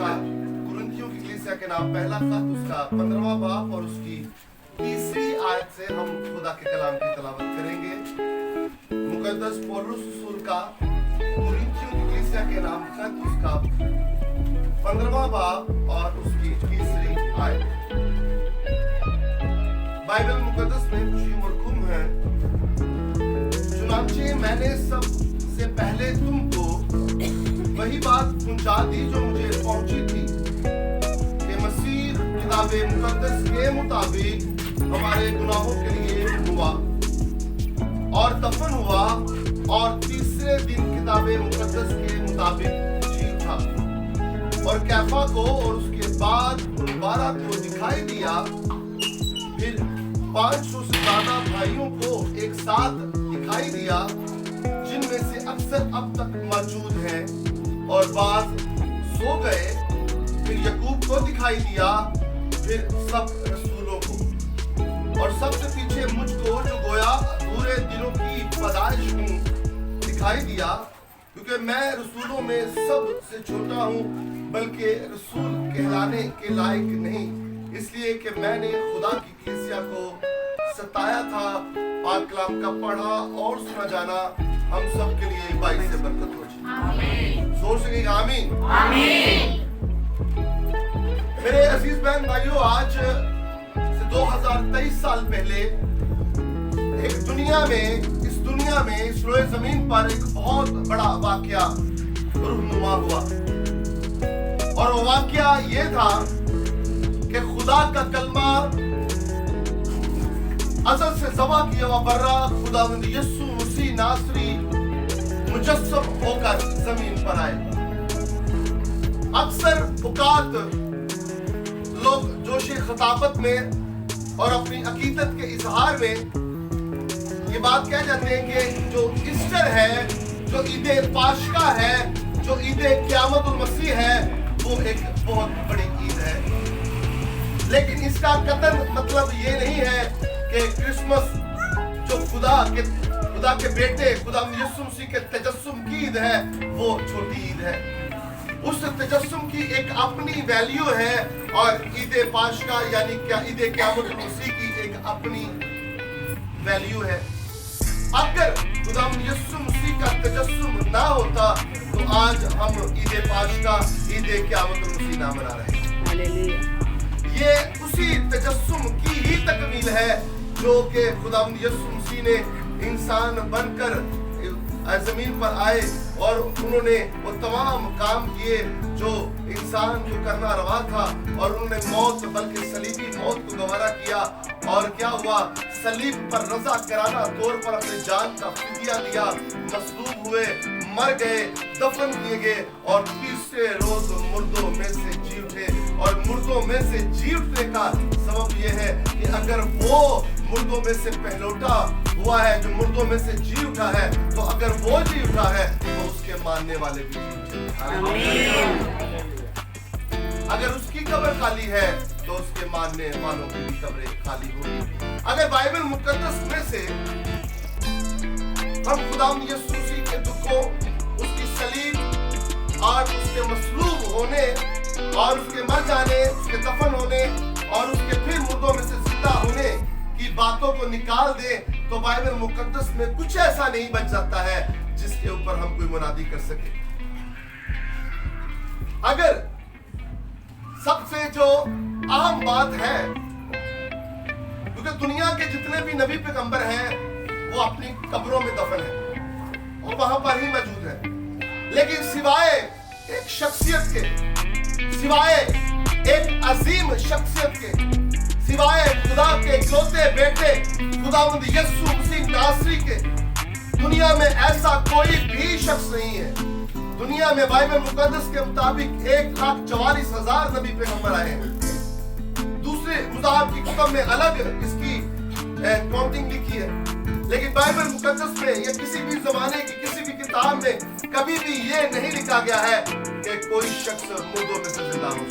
का कुरिन्थियों की कलीसिया के नाम पहला खत उसका 15वां बाब और उसकी 3री आयत से हम खुदा के कलाम की तिलावत करेंगे। मुकद्दस पौलुस रसूल का कुरिन्थियों की कलीसिया के नाम खत उसका 15वां बाब और उसकी 3री आयत। बाइबल मुकद्दस में कुछ मरकूम है, चुनांचे मैंने सबसे पहले तुमको वही बात पहुंचा दी जो मुझे पहुंची थी कि मसीह किताबे मुकद्दस के मुताबिक हमारे गुनाहों के लिए हुआ और दफन हुआ और तीसरे दिन किताबे मुकद्दस के मुताबिक जी उठा और कैफा को और उसके बाद उन 12 को दिखाई दिया, फिर 500 से ज्यादा भाइयों को एक साथ दिखाई दिया, जिनमें से अक्सर अब तक मौजूद हैं और बाद सो गए। फिर यकूब को दिखाई दिया, फिर सब रसूलों को और सबसे पीछे मुझको जो गोया पूरे दिनों की पैदाइश हूँ दिखाई दिया, क्योंकि मैं रसूलों में सबसे छोटा हूँ, बल्कि रसूल कहलाने के लायक नहीं, इसलिए कि मैंने खुदा की कलीसिया को सताया था। पाक कलाम का पढ़ा और सुना जाना हम सब के लिए बाइस से बरकत हो जाए। आमीन। जोर से कहिए आमीन। आमीन। मेरे अजीज बहन भाइयों, आज से 2023 साल पहले इस दुनिया में इस रोए जमीन पर एक बहुत बड़ा वाकया रूनुमा हुआ और वो वाकया ये था कि खुदा का कलमा अज़ल से ज़बा किया हुआ बर्रा खुदावंद यीशु मसीह नासरी मुजस्सम होकर जमीन पर आए। अक्सर औकात लोग जोशे खताबत में और अपनी अकीदत के इजहार में ये बात कह जाते हैं कि जो ईस्टर है, जो ईद पाशका है, जो ईद क़यामतुल मसीह है, वो एक बहुत बड़ी ईद है। लेकिन इसका कतई मतलब ये नहीं है कि क्रिसमस जो खुदा के बेटे खुदा यीशु मसीह के तजस्सुम की ईद है, वो छोटी ईद है। उस तजस्सुम की एक अपनी वैल्यू है और ईद पाशका यानी क्या ईद क़यामतुल मसीह की एक अपनी वैल्यू है। अगर खुदा यीशु मसीह का तजस्सुम ना होता तो आज हम ईद पाशका ईद क़यामतुल मसीह ना मना रहे हैं। हालेलुया। ये उसी तजस्सुम की ही तकमील है जो कि खुदा यीशु मसीह ने इंसान बनकर जमीन पर आए और उन्होंने वो तमाम काम किए जो इंसान को करना रवा था, और उन्होंने मौत बल्कि सलीबी मौत को गवारा किया। और क्या हुआ, सलीब पर रजा कराना तौर पर अपने जान का फिदिया दिया, मसलूब हुए, मर गए, दफन किए गए और तीसरे रोज मुर्दों में से जी उठे। और मुर्दों में से जी उठने का सबब यह है कि अगर वो मुर्दों में से पहलौठा हुआ है, जो मुर्दों में से जी उठा है, तो अगर वो जी उठा है तो उसके मानने वाले भी जी उठे। अगर उसकी कब्र खाली है तो उसके मानने वालों की भी कब्रें खाली होगी। अगर बाइबल मुकद्दस में से हम खुदा यीशु मसीह के दुखों, उसकी सलीब और उसके मसलूब होने और उसके मर जाने, उसके दफन होने और उसके फिर मुर्दों में से जिंदा होने की बातों को निकाल दे तो बाइबल मुकद्दस में कुछ ऐसा नहीं बच जाता है जिसके ऊपर हम कोई मुनादी कर सके। अगर सबसे जो अहम बात है, क्योंकि दुनिया के जितने भी नबी पैगंबर हैं वो अपनी कब्रों में दफन है, वो वहां पर ही मौजूद है, लेकिन सिवाय एक शख्सियत के, सिवाय एक अजीम शख्सियत के, सिवाय खुदा के इकलौते बेटे खुदावंद यीशु मसीह नासरी के, दुनिया में ऐसा कोई भी शख्स नहीं है। दुनिया में बाइबल मुकद्दस के मुताबिक 1,44,000 नबी पैगंबर आए हैं। दूसरे मुज़ाहब की किताब में अलग इसकी काउंटिंग लिखी है, लेकिन बाइबल मुकद्दस में या किसी भी जमाने की किसी भी किताब में कभी भी ये नहीं लिखा गया है कि कोई शख्स मुर्दों में से जिंदा हो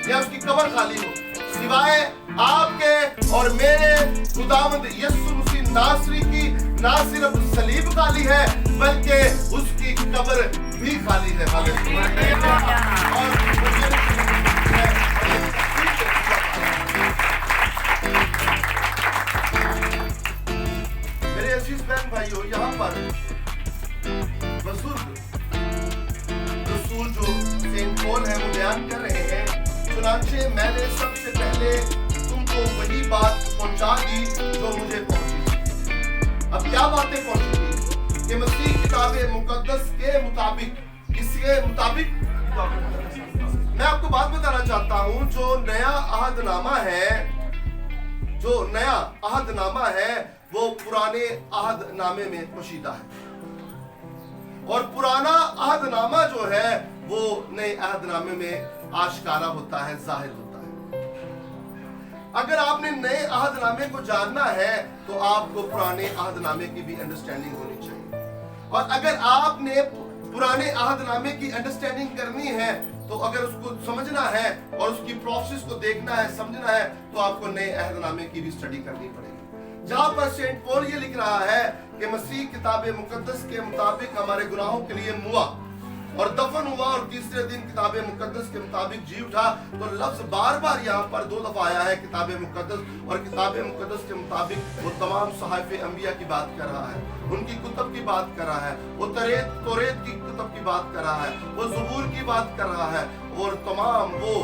या उसकी कब्र खाली हो, सिवाय आपके और मेरे खुदावंद यीशु मसीह नासरी की ना सिर्फ सलीब खाली है बल्कि उसकी कब्र भी खाली है। हालेलुया। पौल है वो बयान कर रहे हैं, चुनांचे मैंने सबसे पहले तुमको वही बात पहुंचा दी जो मुझे पहुंची थी। अब क्या बातें पहुंची थी कि मसीह किताब मुकद्दस के मुताबिक, किसके मुताबिक? मैं आपको बात बताना चाहता हूं, जो नया अहदनामा है, जो नया अहदनामा है वो पुराने अहदनामे में पोशीदा है, और पुराना अहदनामा जो है वो नए अहदनामे में आशकारा होता है, जाहिर होता है। अगर आपने नए अहदनामे को जानना है तो आपको पुराने अहदनामे की भी अंडरस्टैंडिंग होनी चाहिए, और अगर आपने पुराने अहदनामे की अंडरस्टैंडिंग करनी है तो अगर उसको समझना है और उसकी प्रोसेस को देखना है, समझना है, तो आपको नए अहदनामे की भी स्टडी करनी पड़ेगी, जहां पर सेंट पॉल ये लिख रहा है कि मसीह किताब मुकद्दस के मुताबिक हमारे गुनाहों के लिए मुआ और दफन हुआ और तीसरे दिन किताब मुकद्दस के मुताबिक जी उठा। तो लफ्ज बार बार यहाँ पर 2 दफा आया है, किताब मुकद्दस, और किताब मुकद्दस के मुताबिक वो तमाम सहाफ़े अंबिया की बात कर रहा है, उनकी कुतब की बात कर रहा है, वो तौरेत की कुतब की बात कर रहा है, वो ज़बूर की बात कर रहा है, और तमाम वो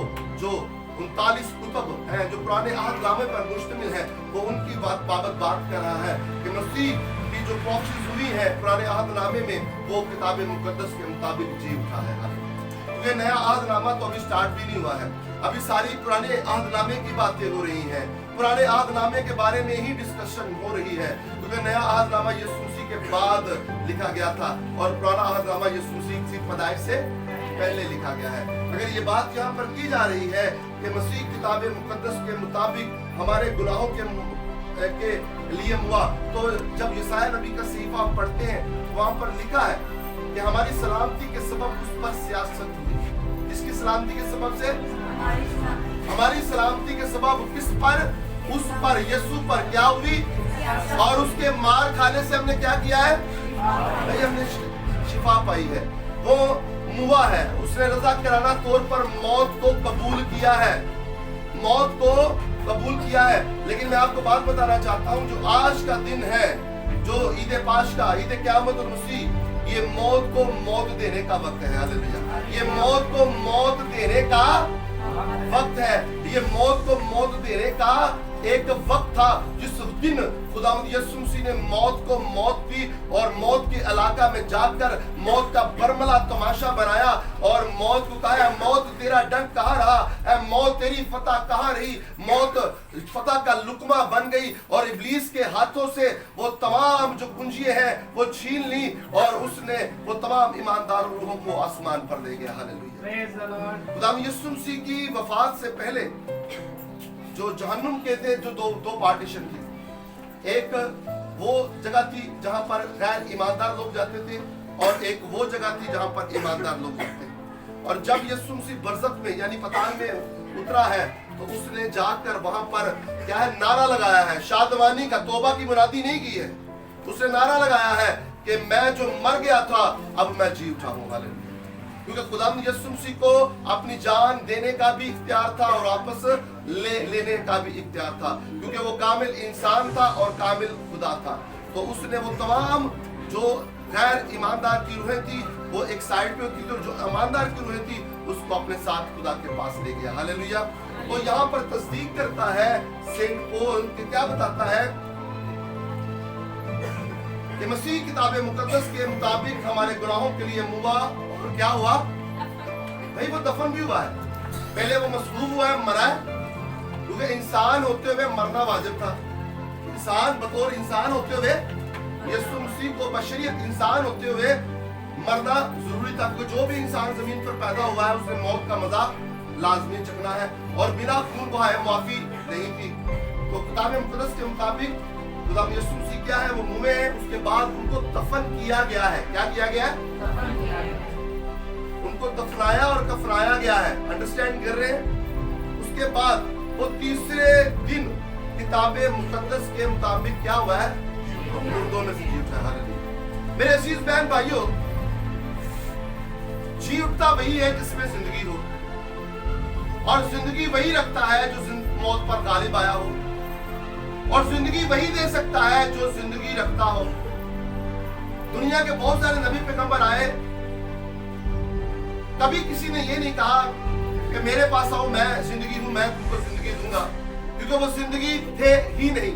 जो 39 कुतब हैं जो पुराने अहदनामे पर मुश्तमिल है, वो उनकी बाबत बात कर रहा है कि मसीह की जो प्रोफेसीज हुई है पुराने अहदनामे में वो किताब मुकद्दस के मुताबिक जी उठा है। क्योंकि नया अहदनामा तो अभी स्टार्ट भी नहीं हुआ है, अभी सारी पुराने अहदनामे की बातें हो रही हैं, पुराने अहदनामे के बारे में ही डिस्कशन हो रही है, क्योंकि नया अहदनामा यीशु मसीह के बाद लिखा गया था और पुराना अहदनामा यीशु मसीह की पैदाइश से पहले लिखा गया है। अगर ये बात यहाँ पर की जा रही है कि मसीह किताब मुकद्दस के मुताबिक हमारे गुनाहों के लिए हुआ, तो जब यशायाह नबी का सहीफा हम पढ़ते हैं वहां पर लिखा है कि हमारी सलामती के सबब उस पर सियासत हुई। इसकी सलामती के सबब से, हमारी सलामती के सबब किस पर? उस पर, यीशु पर क्या हुई? और उसके मार खाने से हमने क्या किया है? भाई हमने शिफा पाई है। वो मुआ है, उसने रजा कराना तौर पर मौत को कबूल किया है, मौत को कबूल किया है। लेकिन मैं आपको बात बताना चाहता हूं, जो आज का दिन है, जो ईद पाशका, ईद क़यामत और मसीह, ये मौत को मौत देने का वक्त है। हालेलुया, ये मौत को मौत देने का वक्त है, ये मौत को मौत देने का एक वक्त था जिस दिन खुदावंद यीशु मसीह ने मौत को मौत दी और मौत के इलाका में जाकर मौत का बरमला तमाशा बनाया और मौत को कहा, मौत तेरा डंक कहाँ रहा, मौत तेरी फतह कहाँ रही। मौत फतह का लुकमा बन गई और इब्लीस के हाथों से वो तमाम जो कुंजियां हैं वो छीन ली और उसने वो तमाम ईमानदार रूहों को आसमान पर ले गया। हालेलुया। खुदावंद यीशु मसीह की वफात से पहले जो जहन्नुम के थे, जो दो पार्टीशन थी, एक वो जगह थी जहां पर गैर ईमानदार लोग जाते थे और एक वो जगह थी जहां पर ईमानदार लोग जाते थे। और जब यीशु मसीह बरज़ख में यानी पताल में उतरा है तो उसने जाकर वहां पर क्या है, नारा लगाया है, शादमानी का, तौबा की मुनादी नहीं की है, उसने नारा लगाया है कि मैं जो मर गया था अब मैं जी उठा हूं। हालेलुया। क्योंकि खुदावंद यीशु मसीह को अपनी जान देने का भी इख्तियार था और वापस लेने का भी इख्तियार था, क्योंकि वो कामिल इंसान था और कामिल खुदा था। तो उसने वो तमाम जो गैर ईमानदार की रूहें थी वो एक साइड पे होती थी और जो ईमानदार की रूहें थी उसको अपने साथ खुदा के पास ले गया। हालेलुया। तो यहाँ पर तस्दीक करता है सेंट पॉल कि क्या बताता है कि मसीह किताब मुकद्दस के मुताबिक हमारे गुनाहों के लिए मुआ और क्या हुआ भाई, वो दफन भी हुआ है। पहले वो मसलूब हुआ है, मरा है, क्योंकि इंसान होते हुए मरना वाजिब था। इंसान बतौर इंसान होते हुए, यीशु मसीह को बशरियत इंसान होते हुए मरना जरूरी था, क्योंकि जो भी इंसान जमीन पर पैदा हुआ है उसने मौत का मजा लाजमी चखना है और बिना खून बहाए माफी नहीं थी। तो किताब मुकद्दस के मुताबिक खुदा यीशु मसीह क्या है, वो मुँह में है, उसके बाद उनको दफन किया गया है। क्या किया गया है? उनको दफनाया और कफनाया गया है। अंडरस्टैंड कर रहे हैं? उसके बाद वो तीसरे दिन किताब मुकद्दस के मुताबिक क्या हुआ है, मुर्दों में से जी उठा। हालेलुया। मेरे अजीज बहन भाइयों, जी उठता वही है जिसमें जिंदगी हो, और जिंदगी वही रखता है जो मौत पर गालिब आया हो, और जिंदगी वही दे सकता है जो जिंदगी रखता हो। दुनिया के बहुत सारे नबी पैगंबर आए, कभी किसी ने ये नहीं कहा कि मेरे पास आओ, मैं जिंदगी हूं, मैं तुमको जिंदगी दूंगा, क्योंकि वो जिंदगी थे ही नहीं,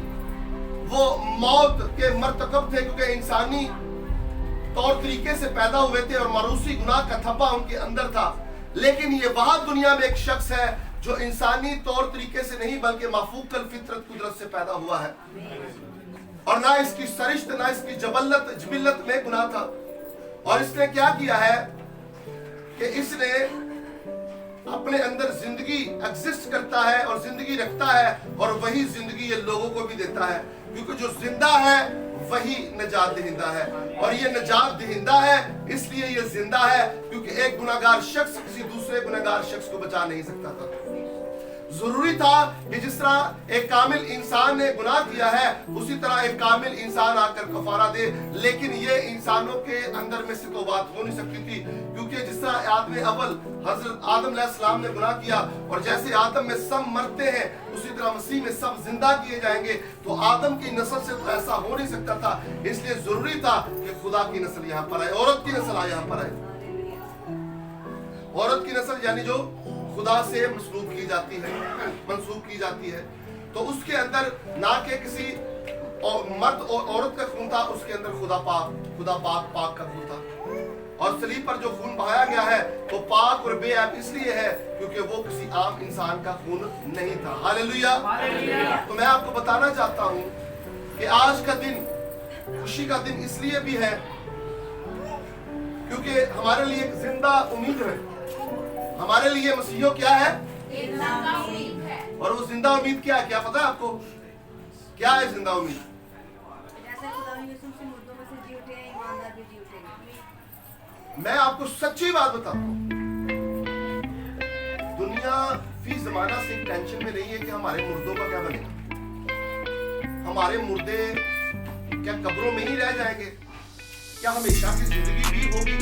वो मौत के मरतकब थे, क्योंकि इंसानी तौर तरीके से पैदा हुए थे और मारूसी गुनाह का थप्पा उनके अंदर था। लेकिन ये वहां दुनिया में एक शख्स है जो इंसानी तौर तरीके से नहीं बल्कि माफूकल फितरत कुदरत से पैदा हुआ है, और ना इसकी सरिश्त ना इसकी जबिल्लत में गुनाह था। और इसने क्या किया है कि इसने अपने अंदर जिंदगी एग्जिस्ट करता है और जिंदगी रखता है, और वही जिंदगी ये लोगों को भी देता है, क्योंकि जो जिंदा है वही नजात दहिंदा है, और ये नजात दहिंदा है इसलिए ये जिंदा है क्योंकि एक गुनाहगार शख्स किसी दूसरे गुनाहगार शख्स को बचा नहीं सकता था। जरूरी था कि जिस तरह एक कामिल इंसान ने गुनाह किया है उसी तरह एक कामिल इंसान आकर कफारा दे, लेकिन ये इंसानों के अंदर में से तो बात हो नहीं सकती थी, क्योंकि जिस तरह आदम अव्वल हजरत आदम अलैहिस्सलाम ने गुनाह किया और जैसे आदम में सब मरते हैं उसी तरह मसीह में सब जिंदा किए जाएंगे, तो आदम की नस्ल से तो ऐसा हो नहीं सकता था। इसलिए जरूरी था कि खुदा की नस्ल यहाँ पर आए, औरत की नस्ल यहाँ पर आए। औरत की नस्ल यानी जो खुदा से मसलूब की जाती है, मंसूब की जाती है, तो उसके अंदर ना के किसी मर्द और औरत का खून था, उसके अंदर खुदा पाक का खून था। और सलीब पर जो खून बहाया गया है वो पाक और बेऐब इसलिए है क्योंकि वो किसी आम इंसान का खून नहीं था। हालेलुया। तो मैं आपको बताना चाहता हूं कि आज का दिन खुशी का दिन इसलिए भी है क्योंकि हमारे लिए एक जिंदा उम्मीद है। हमारे लिए मसीहो क्या है? जिंदा उम्मीद है। और वो जिंदा उम्मीद क्या है? क्या पता है आपको क्या है जिंदा उम्मीद? जैसे खुदा यीशु मसीह मुर्दों में से जी उठे हैं, ईमानदार भी जी उठेंगे। मैं आपको सच्ची बात बताता हूँ, दुनिया फी जमाना से टेंशन में नहीं है कि हमारे मुर्दों का क्या बनेगा। हमारे मुर्दे क्या कब्रों में ही रह जाएंगे? क्या हमेशा की जिंदगी भी होगी?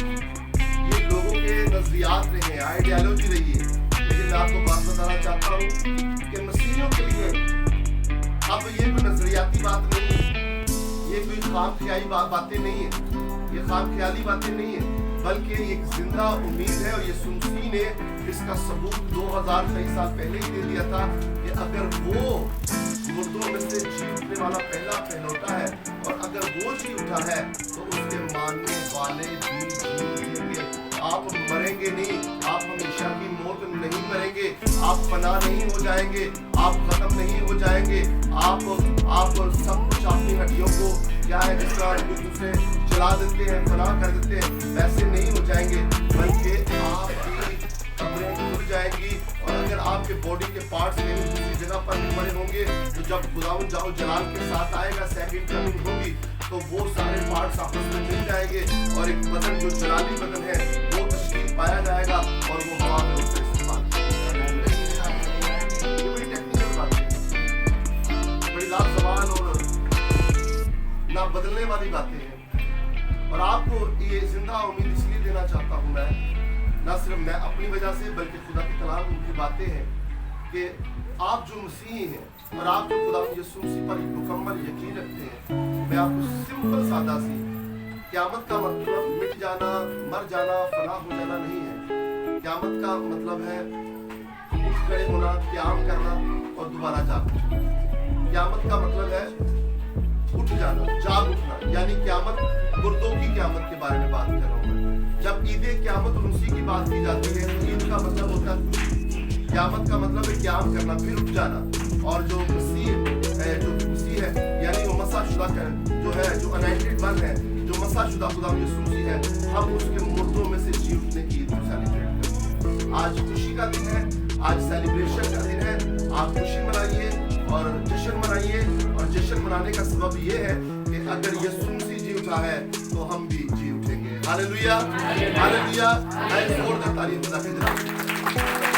ये लोगों के नजरियात रहे, आइडियोलॉजी रही है। लेकिन मैं आपको बात बताना चाहता हूँ कि मसीहियों के लिए अब ये कोई नजरियाती बात नहीं है, ये कोई खाम ख्याली बातें नहीं है, ये खाम ख्याली बातें नहीं है, बल्कि एक जिंदा उम्मीद है। और ये मसीह ने इसका सबूत 2023 साल पहले ही दे दिया था कि अगर वो मुर्दों में से जी उठने वाला पहला पहलौठा है और अगर वो जी उठा है तो उसके मानने वाले भी जी उठेंगे। आप मरेंगे नहीं, आप हमेशा की मौत नहीं मरेंगे, आप फना नहीं हो जाएंगे, आप खत्म नहीं हो जाएंगे। आप सब कुछ अपनी हड्डियों को क्या है जिस तरह कुछ दूसरे जला देते हैं, फना कर देते हैं, वैसे नहीं हो जाएंगे, बल्कि आपकी कब्रें खुल जाएंगी। और अगर आपके बॉडी के पार्ट्स कहीं दूसरी जगह पर पड़े होंगे तो जब खुदावंद जाओ जलाल के साथ आएगा, सेकंड कमिंग होगी, तो वो सारे पार्ट्स आपस में मिल जाएंगे और एक बदन जो जलाली बदन है वो तशकील पाया जाएगा और वो हवा में उससे इस्तेमाल। ये बड़ी टेक्निकल बात है, बड़ी लाजवाब और ना बदलने वाली बातें हैं। और आपको ये जिंदा उम्मीद इसलिए देना चाहता हूँ मैं, ना सिर्फ मैं अपनी वजह से बल्कि खुदा की कलाम उनकी बातें हैं कि आप जो मसीही हैं और आप जो खुदा यीशु मसीह पर मुकम्मल यकीन रखते हैं, मैं आपको सिंपल सादा सी क़यामत का मतलब मिट जाना, मर जाना, फना हो जाना नहीं है। क़यामत का मतलब है उठ खड़े होना, क़याम करना और दोबारा जागना। क़यामत का मतलब है उठ जाना, जाग उठना, यानी क़यामत मुर्दों की क़यामत के बारे में बात कर रहा हूँ मैं। जब ईद क़यामत उसी की बात की जाती है तो ईद का मतलब होता है खुशी, क़यामत का मतलब है क़याम करना, फिर उठ जाना। और जो मसीह है यानी वो मसाशुदा जो है, जो अनॉइंटेड वन है, जो मसाशुदा खुदा यीशु मसीह है, हम उसके मुर्दों में से जी उठने की ईद को सेलिब्रेट करते हैं। आज खुशी का दिन है, आज सेलिब्रेशन का दिन है। आप खुशी मनाइए और जश्न मनाइए, और जश्न मनाने का सबब ये है कि अगर यीशु मसीह जी उठा है तो हम भी जी उठेंगे। Hallelujah, hallelujah. तारीफ खुदा के जनाब।